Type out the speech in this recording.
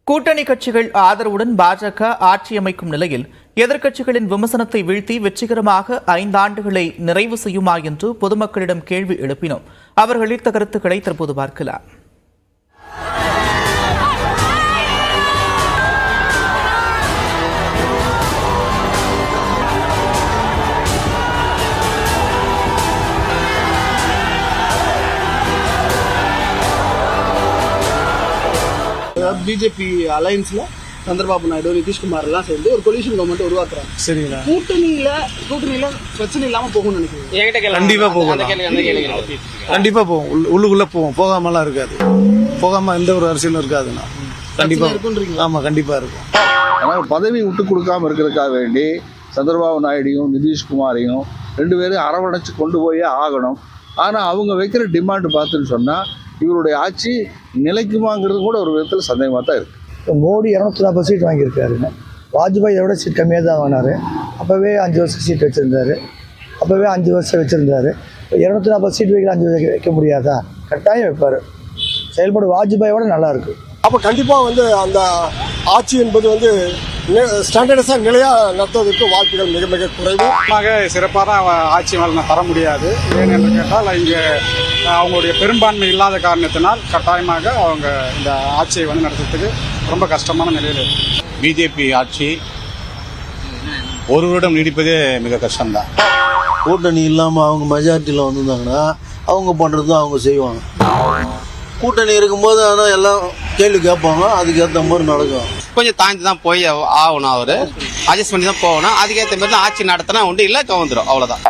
கூட்டணி கட்சிகள் ஆதரவுடன் பாஜக ஆட்சி அமைக்கும் நிலையில் எதிர்க்கட்சிகளின் விமர்சனத்தை வீழ்த்தி வெற்றிகரமாக 5 ஆண்டுகளை நிறைவு செய்யுமா என்று பொதுமக்களிடம் கேள்வி எழுப்பினோம். அவர்கள் அளித்த கருத்துக்களை தற்போது பார்க்கலாம். பிஜேபி அலையன்ஸ்ல சந்திரபாபு நாயுடு, நிதிஷ்குமார் எல்லாம் சேர்ந்து ஒரு கொலிஷன் கவர்மெண்ட் உருவாக்குறாங்க. சரிங்களா? கூட்டணியில பிரச்சனை இல்லாம போகும்னு நினைக்கிறேன். கண்டிப்பா போகும், கண்டிப்பா போகும். உள்ளுக்குள்ள போவோம், போகாமலாம் இருக்காது. போகாம எந்த ஒரு அரசியலும் இருக்காதுண்ணா. கண்டிப்பா இருக்கும். ஆமா, கண்டிப்பா இருக்கும். ஆனால் பதவி விட்டு கொடுக்காம இருக்கிறதுக்காக வேண்டி சந்திரபாபு நாயுடையும் நிதிஷ்குமாரையும் 2 பேரும் அரவணைச்சு கொண்டு போயே ஆகணும். ஆனால் அவங்க வைக்கிற டிமாண்ட் பார்த்துன்னு சொன்னால் இவருடைய ஆட்சி நிலைக்குமாங்கிறது கூட ஒரு விதத்தில் சந்தேகமாக தான் இருக்குது. மோடி 240 சீட் வாங்கியிருக்காருங்க. வாஜ்பாய் இதோட சீட் கம்மியாக தான் வாங்கினார். அப்போவே 5 வருஷம் சீட் வச்சுருந்தார். அப்போவே 5 வருஷம் வச்சுருந்தார். 240 சீட் வைக்கல 5 வைக்க முடியாதா? கட்டாயம் வைப்பார். செயல்பாடு வாஜ்பாயோட நல்லாயிருக்கு. அப்போ கண்டிப்பாக அந்த ஆட்சி என்பது ஸ்டாண்டர்டைஸாக நிலையாக நடத்துவதற்கு வாய்ப்புகள் மிக மிக குறைவு. சிறப்பான ஆட்சி தர முடியாது. ஏனென்று கேட்டால் இங்கே அவங்களுடைய பெரும்பான்மை இல்லாத காரணத்தினால் கட்டாயமாக அவங்க இந்த ஆட்சியை நடத்துறதுக்கு ரொம்ப கஷ்டமான நிலையில் இருக்கு. பிஜேபி ஆட்சி ஒரு வருடம் நீடிப்பதே மிக கஷ்டம்தான். கூட்டணி இல்லாமல் அவங்க மெஜாரிட்டியில் வந்திருந்தாங்கன்னா அவங்க பண்ணுறது அவங்க செய்வாங்க. கூட்டணி இருக்கும்போது ஆனால் எல்லாம் கேள்வி கேட்பாங்க, அதுக்கேற்ற மாதிரி நடக்கும். கொஞ்சம் தாண்டி தான் போய் ஆகணும், அவரு அட்ஜஸ்ட் பண்ணி தான் போகணும். அதுக்கேற்ற மாதிரி தான் ஆட்சி நடத்தினா உண்டு, இல்லை கவுந்துடும், அவ்வளோதான்.